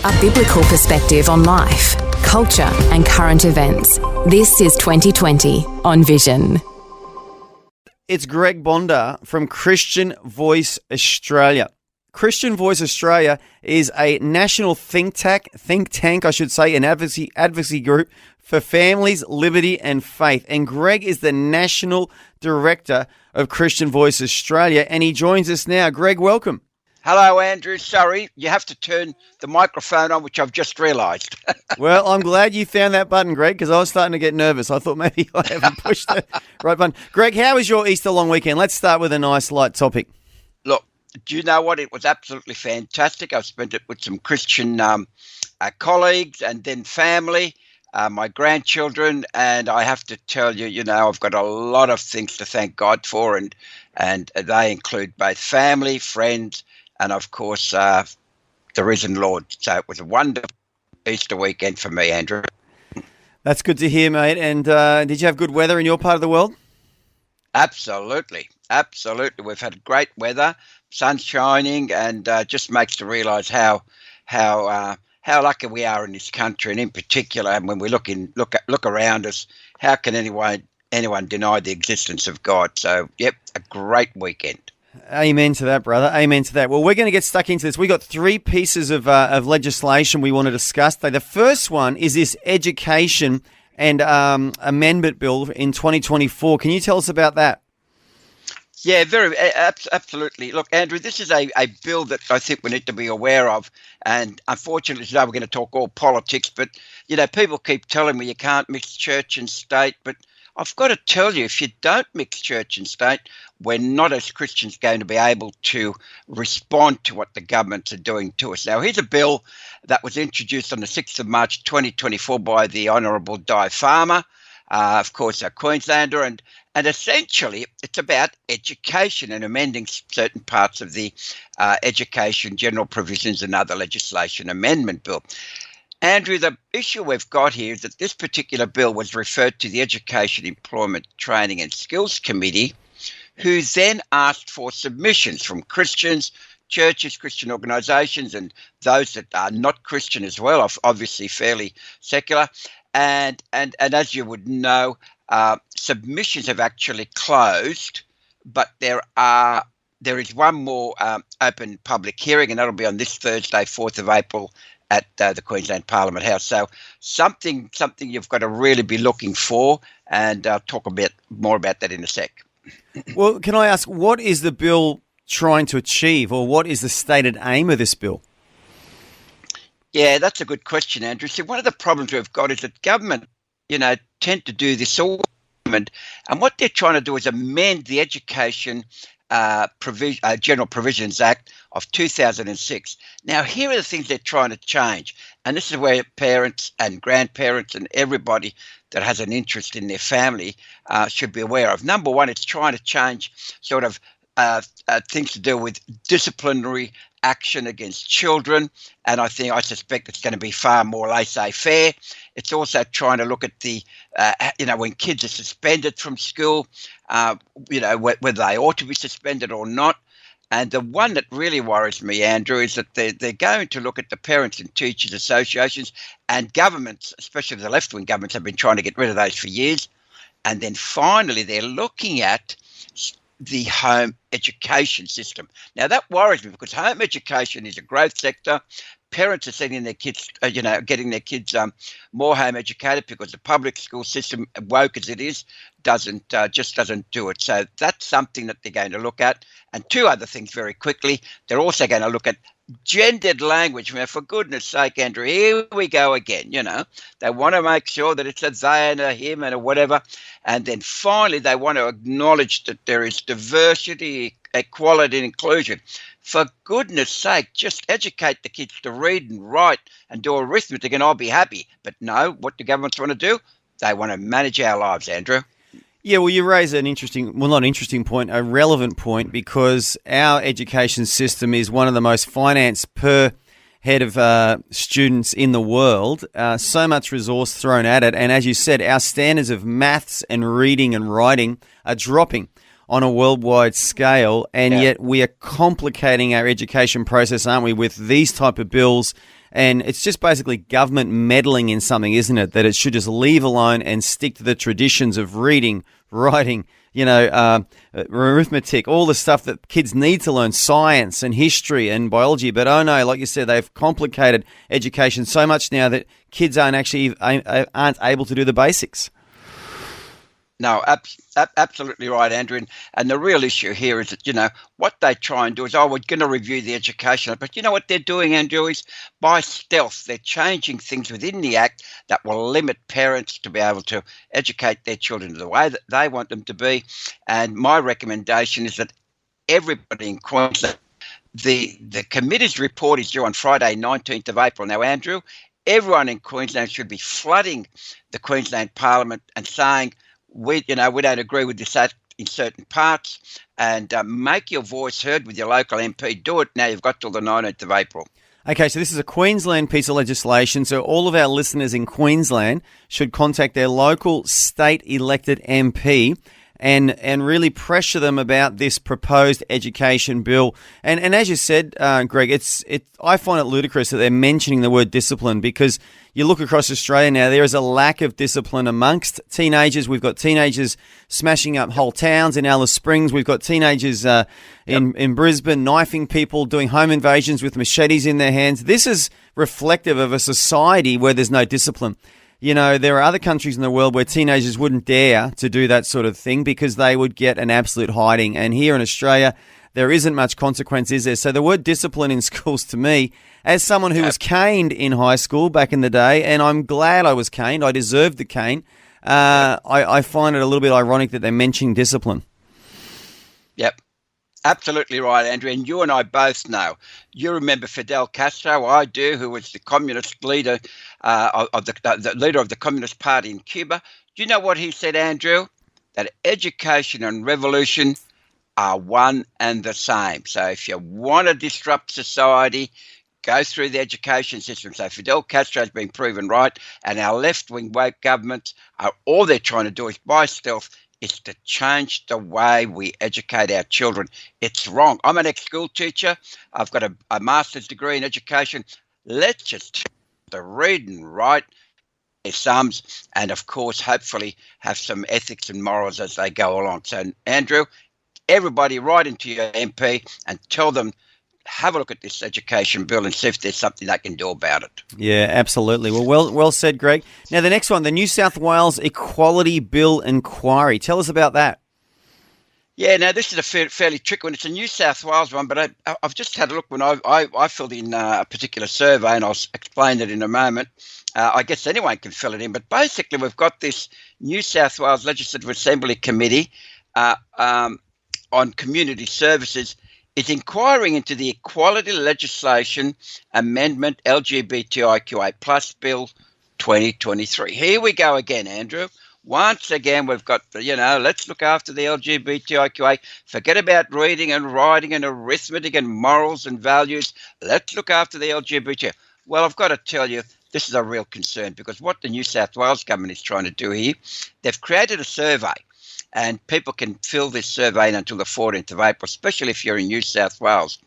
A biblical perspective on life, culture and current events. This is 2020 on Vision. It's Greg Bondar from Christian Voice Australia. Christian Voice Australia is a national think tank, an advocacy group for families, liberty and faith. And Greg is the National Director of Christian Voice Australia, and he joins us now. Greg, welcome. Hello, Andrew. Sorry, you have to turn the microphone on, which I've just realised. Well, I'm glad you found that button, Greg, because I was starting to get nervous. I thought maybe I haven't pushed the right button. Greg, how was your Easter long weekend? Let's start with a nice light topic. Look, do you know what? It was absolutely fantastic. I spent it with some Christian colleagues and then family, my grandchildren, and I have to tell you, I've got a lot of things to thank God for, and they include both family, friends, and of course, the risen Lord. So it was a wonderful Easter weekend for me, Andrew. That's good to hear, mate. And did you have good weather in your part of the world? Absolutely. We've had great weather, sun shining, and just makes to realise how lucky we are in this country, and in particular, and when we look around us, how can anyone deny the existence of God? So, yep, a great weekend. Amen to that, brother. Amen to that. Well, we're going to get stuck into this. We got three pieces of legislation we want to discuss today. The first one is this education and amendment bill in 2024. Can you tell us about that? Yeah, absolutely. Look, Andrew, this is a bill that I think we need to be aware of. And unfortunately, today we're going to talk all politics. But, people keep telling me you can't mix church and state. But I've got to tell you, if you don't mix church and state, we're not as Christians going to be able to respond to what the governments are doing to us. Now, here's a bill that was introduced on the 6th of March 2024 by the Honourable Di Farmer, of course, a Queenslander, and essentially it's about education and amending certain parts of the Education General Provisions and Other Legislation Amendment Bill. Andrew, the issue we've got here is that this particular bill was referred to the Education, Employment, Training and Skills Committee, who then asked for submissions from Christians, churches, Christian organisations, and those that are not Christian as well, obviously fairly secular. And as you would know, submissions have actually closed, but there is one more open public hearing, and that'll be on this Thursday, 4th of April, at the Queensland Parliament House. So something you've got to really be looking for, and I'll talk a bit more about that in a sec. Well, can I ask, what is the bill trying to achieve, or what is the stated aim of this bill? Yeah, that's a good question, Andrew. See, one of the problems we've got is that government, tend to do this all, and what they're trying to do is amend the Education General Provisions Act of 2006. Now, here are the things they're trying to change, and this is where parents and grandparents and everybody that has an interest in their family should be aware of. Number one, it's trying to change sort of things to do with disciplinary action against children, and I suspect it's going to be far more laissez-faire. It's also trying to look at the, when kids are suspended from school, whether they ought to be suspended or not. And the one that really worries me, Andrew, is that they're going to look at the parents and teachers associations, and governments, especially the left-wing governments, have been trying to get rid of those for years. And then finally, they're looking at the home education system. Now, that worries me because home education is a growth sector. Parents are sending their kids, getting their kids more home educated because the public school system, woke as it is, doesn't do it. So that's something that they're going to look at. And two other things very quickly. They're also going to look at gendered language. Now, for goodness sake, Andrew, here we go again. They want to make sure that it's a they and a him and a whatever. And then finally, they want to acknowledge that there is diversity, equality and inclusion. For goodness sake, just educate the kids to read and write and do arithmetic and I'll be happy. But no, what do governments want to do? They want to manage our lives, Andrew. Yeah, well, you raise an a relevant point, because our education system is one of the most financed per head of students in the world. So much resource thrown at it. And as you said, our standards of maths and reading and writing are dropping on a worldwide scale. And yet we are complicating our education process, aren't we, with these type of bills And it's just basically government meddling in something, isn't it? That it should just leave alone and stick to the traditions of reading, writing, arithmetic, all the stuff that kids need to learn, science and history and biology. But oh no, like you said, they've complicated education so much now that kids aren't able to do the basics. No, absolutely right, Andrew. And the real issue here is that, what they try and do is, we're going to review the education. But you know what they're doing, Andrew, is by stealth, they're changing things within the Act that will limit parents to be able to educate their children the way that they want them to be. And my recommendation is that everybody in Queensland, the committee's report is due on Friday, 19th of April. Now, Andrew, everyone in Queensland should be flooding the Queensland Parliament and saying, we don't agree with this act in certain parts, and make your voice heard with your local MP. Do it now. You've got till the 19th of April. Okay, so this is a Queensland piece of legislation. So all of our listeners in Queensland should contact their local state-elected MP and really pressure them about this proposed education bill. And as you said, Greg, I find it ludicrous that they're mentioning the word discipline, because you look across Australia now, there is a lack of discipline amongst teenagers. We've got teenagers smashing up whole towns in Alice Springs. We've got teenagers in Brisbane knifing people, doing home invasions with machetes in their hands. This is reflective of a society where there's no discipline. There are other countries in the world where teenagers wouldn't dare to do that sort of thing because they would get an absolute hiding. And here in Australia, there isn't much consequence, is there? So the word discipline in schools, to me, as someone who was caned in high school back in the day, and I'm glad I was caned, I deserved the cane, I find it a little bit ironic that they're mentioning discipline. Yep. Absolutely right, Andrew. And you and I both know. You remember Fidel Castro, I do, who was the communist leader, the leader of the Communist Party in Cuba. Do you know what he said, Andrew? That education and revolution are one and the same. So if you want to disrupt society, go through the education system. So Fidel Castro has been proven right, and our left-wing woke governments all they're trying to do is by stealth is to change the way we educate our children. It's wrong. I'm an ex-school teacher. I've got a master's degree in education. Let's just read and write their sums and, of course, hopefully have some ethics and morals as they go along. So, Andrew, everybody write into your MP and tell them, have a look at this education bill and see if there's something they can do about it. Yeah, absolutely. Well said, Greg. Now, the next one, the New South Wales Equality Bill Inquiry. Tell us about that. Yeah, now this is a fairly tricky one. It's a New South Wales one, but I've just had a look when I filled in a particular survey, and I'll explain it in a moment. I guess anyone can fill it in, but basically we've got this New South Wales Legislative Assembly Committee on Community Services. Is inquiring into the Equality Legislation Amendment LGBTIQA Plus Bill 2023. Here we go again, Andrew. Once again, we've got, let's look after the LGBTIQA. Forget about reading and writing and arithmetic and morals and values. Let's look after the LGBT. Well, I've got to tell you, this is a real concern, because what the New South Wales government is trying to do here, they've created a survey. And people can fill this survey in until the 14th of April, especially if you're in New South Wales.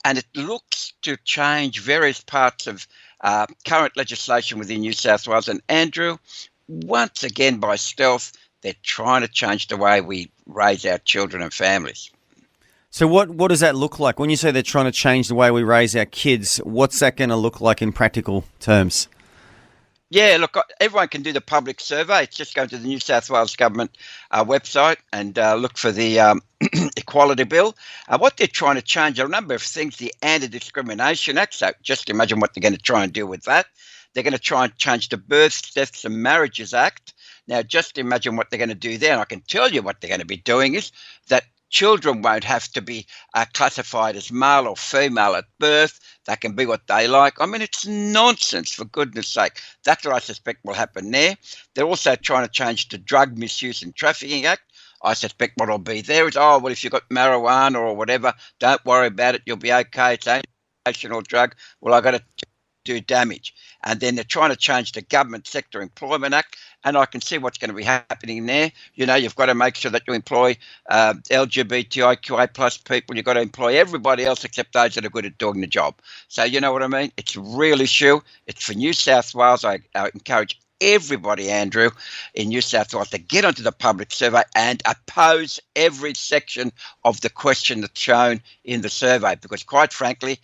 And it looks to change various parts of current legislation within New South Wales. And Andrew, once again by stealth, they're trying to change the way we raise our children and families. So what does that look like? When you say they're trying to change the way we raise our kids, what's that going to look like in practical terms? Yeah, look, everyone can do the public survey. It's just go to the New South Wales Government website and look for the Equality Bill. What they're trying to change are a number of things. The Anti-Discrimination Act, so just imagine what they're going to try and do with that. They're going to try and change the Births, Deaths and Marriages Act. Now, just imagine what they're going to do there. And I can tell you what they're going to be doing is that children won't have to be classified as male or female at birth. They can be what they like. I mean, it's nonsense, for goodness sake. That's what I suspect will happen there. They're also trying to change the Drug Misuse and Trafficking Act. I suspect what will be there is, if you've got marijuana or whatever, don't worry about it. You'll be okay. It's only a recreational drug. Well, I got to do damage. And then they're trying to change the Government Sector Employment Act, and I can see what's going to be happening there. You've got to make sure that you employ LGBTIQA plus people. You've got to employ everybody else except those that are good at doing the job. So you know what I mean? It's a real issue. It's for New South Wales. I encourage everybody, Andrew, in New South Wales to get onto the public survey and oppose every section of the question that's shown in the survey, because quite frankly,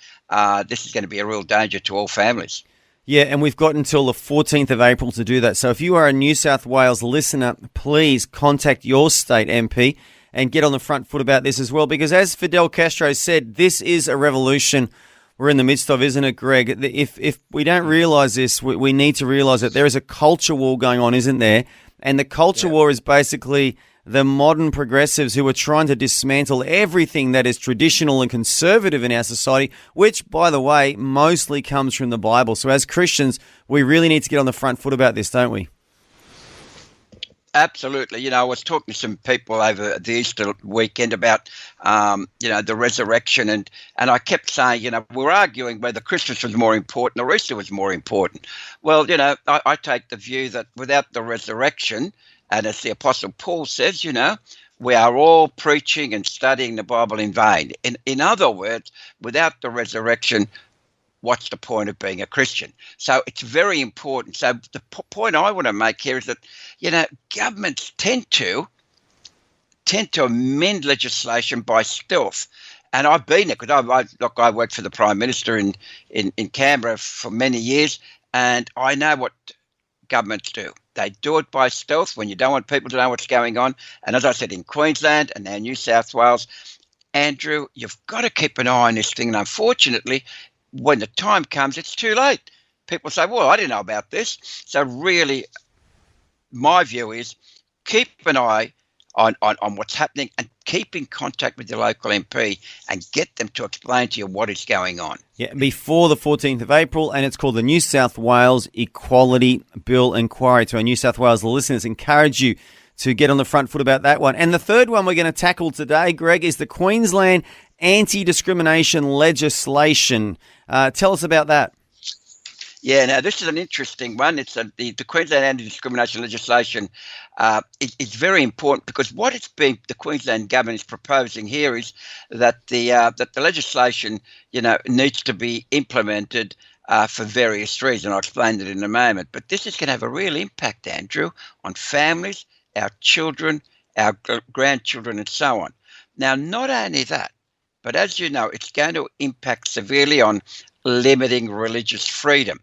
this is going to be a real danger to all families. Yeah, and we've got until the 14th of April to do that. So if you are a New South Wales listener, please contact your state MP and get on the front foot about this as well, because as Fidel Castro said, this is a revolution we're in the midst of, isn't it, Greg? If we don't realise this, we need to realise that there is a culture war going on, isn't there? And the culture war is basically the modern progressives who are trying to dismantle everything that is traditional and conservative in our society, which, by the way, mostly comes from the Bible. So as Christians, we really need to get on the front foot about this, don't we? Absolutely. I was talking to some people over the Easter weekend about, the resurrection, and I kept saying, we're arguing whether Christmas was more important or Easter was more important. Well, I take the view that without the resurrection, and as the Apostle Paul says, we are all preaching and studying the Bible in vain. In other words, without the resurrection, what's the point of being a Christian? So it's very important. So the point I want to make here is that, governments tend to amend legislation by stealth. And I've been there because I worked for the Prime Minister in Canberra for many years, and I know what governments do. They do it by stealth when you don't want people to know what's going on. And as I said, in Queensland and now New South Wales, Andrew, you've got to keep an eye on this thing. And unfortunately, when the time comes, it's too late. People say, well, I didn't know about this. So really, my view is keep an eye on what's happening and keep in contact with your local MP and get them to explain to you what is going on. Yeah, before the 14th of April, and it's called the New South Wales Equality Bill Inquiry. To our New South Wales listeners, encourage you to get on the front foot about that one. And the third one we're going to tackle today, Greg, is the Queensland anti-discrimination legislation. Tell us about that. Yeah, now this is an interesting one. It's the Queensland anti-discrimination legislation is very important because the Queensland government is proposing here is that the legislation, needs to be implemented for various reasons. I'll explain that in a moment. But this is going to have a real impact, Andrew, on families, our children, our grandchildren, and so on. Now, not only that, but as you know, it's going to impact severely on limiting religious freedom.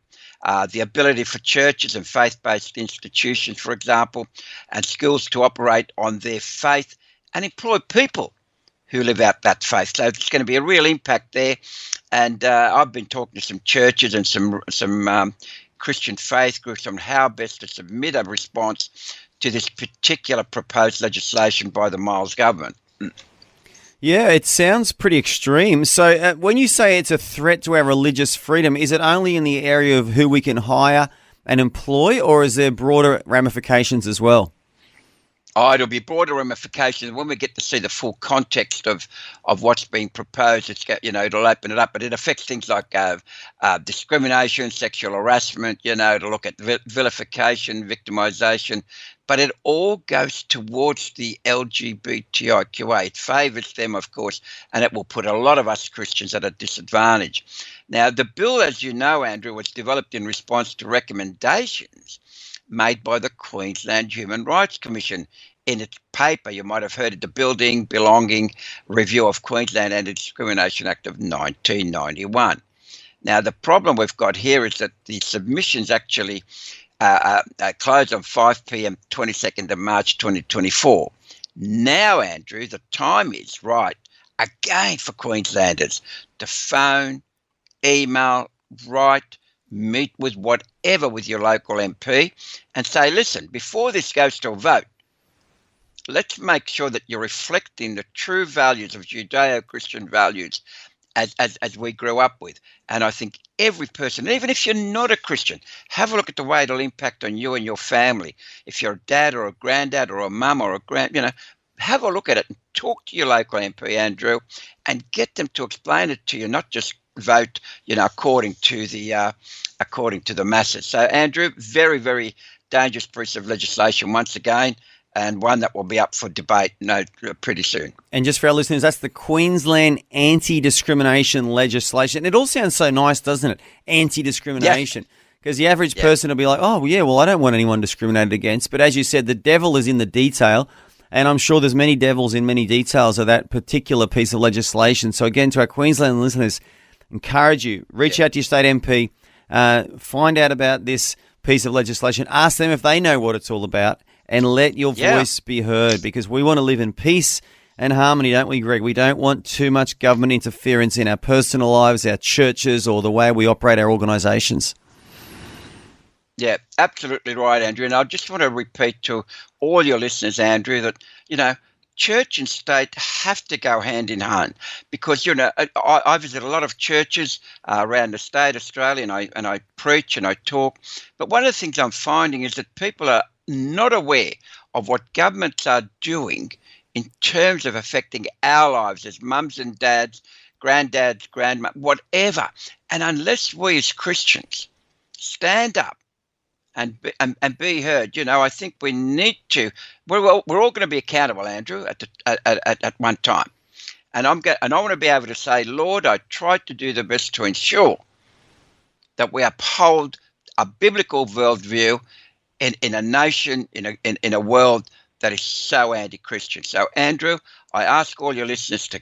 The ability for churches and faith-based institutions, for example, and schools to operate on their faith and employ people who live out that faith. So there's going to be a real impact there. And I've been talking to some churches and some Christian faith groups on how best to submit a response to this particular proposed legislation by the Miles government. Yeah, it sounds pretty extreme. So when you say it's a threat to our religious freedom, is it only in the area of who we can hire and employ, or is there broader ramifications as well? Oh, it'll be broader ramifications. When we get to see the full context of what's being proposed, it'll open it up. But it affects things like discrimination, sexual harassment, it'll look at vilification, victimisation. But it all goes towards the LGBTIQA. It favours them, of course, and it will put a lot of us Christians at a disadvantage. Now, the bill, as you know, Andrew, was developed in response to recommendations made by the Queensland Human Rights Commission in its paper. You might have heard of the Building, Belonging Review of Queensland Anti-Discrimination Act of 1991. Now, the problem we've got here is that the submissions actually closed on 5 p.m. 22nd of March 2024. Now, Andrew, the time is right again for Queenslanders to phone, email, write, meet with whatever with your local MP and say, listen, before this goes to a vote, let's make sure that you're reflecting the true values of Judeo-Christian values as we grew up with. And I think every person, even if you're not a Christian, have a look at the way it'll impact on you and your family. If you're a dad or a granddad or a mum or a have a look at it and talk to your local MP, Andrew, and get them to explain it to you, not just vote, according to the masses. So, Andrew, very, very dangerous piece of legislation once again, and one that will be up for debate pretty soon. And just for our listeners, that's the Queensland anti-discrimination legislation. It all sounds so nice, doesn't it? Anti-discrimination. Because the average person will be like, oh, yeah, well, I don't want anyone discriminated against. But as you said, the devil is in the detail. And I'm sure there's many devils in many details of that particular piece of legislation. So again, to our Queensland listeners, encourage you, reach out to your state MP, find out about this piece of legislation, ask them if they know what it's all about, and let your voice be heard, because we want to live in peace and harmony, don't we, Greg? We don't want too much government interference in our personal lives, our churches, or the way we operate our organisations. Yeah, absolutely right, Andrew. And I just want to repeat to all your listeners, Andrew, that, church and state have to go hand in hand, because, I visit a lot of churches around the state, Australia, and I preach and I talk. But one of the things I'm finding is that people are not aware of what governments are doing in terms of affecting our lives as mums and dads, granddads, grandmas, whatever. And unless we as Christians stand up and be heard, I think we need to. We're all going to be accountable, Andrew, at one time, and I want to be able to say, Lord, I tried to do the best to ensure that we uphold a biblical worldview in a nation, in a world that is so anti-Christian. So, Andrew, I ask all your listeners to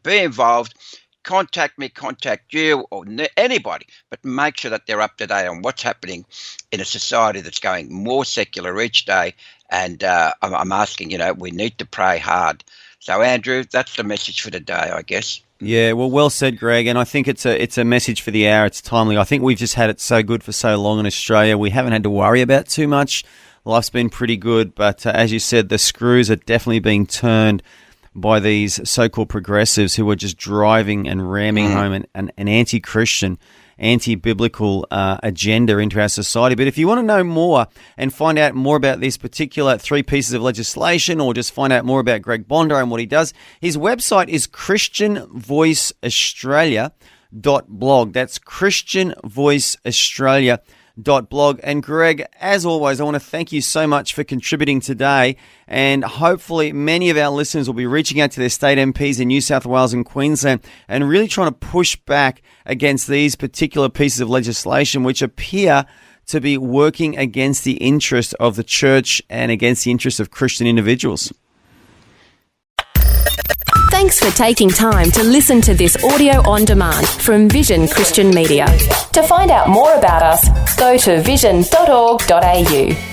be involved. Contact me, contact you, or anybody, but make sure that they're up to date on what's happening in a society that's going more secular each day. And I'm asking, we need to pray hard. So, Andrew, that's the message for today, I guess. Yeah, well said, Greg. And I think it's a message for the hour. It's timely. I think we've just had it so good for so long in Australia. We haven't had to worry about too much. Life's been pretty good. But as you said, the screws are definitely being turned by these so-called progressives who are just driving and ramming home an anti-Christian, anti-biblical agenda into our society. But if you want to know more and find out more about these particular 3 pieces of legislation, or just find out more about Greg Bondar and what he does, his website is christianvoiceaustralia.blog. That's christianvoiceaustralia.blog. And Greg, as always, I want to thank you so much for contributing today, and hopefully many of our listeners will be reaching out to their state MPs in New South Wales and Queensland and really trying to push back against these particular pieces of legislation which appear to be working against the interest of the church and against the interest of Christian individuals. Thanks for taking time to listen to this audio on demand from Vision Christian Media. To find out more about us, go to vision.org.au.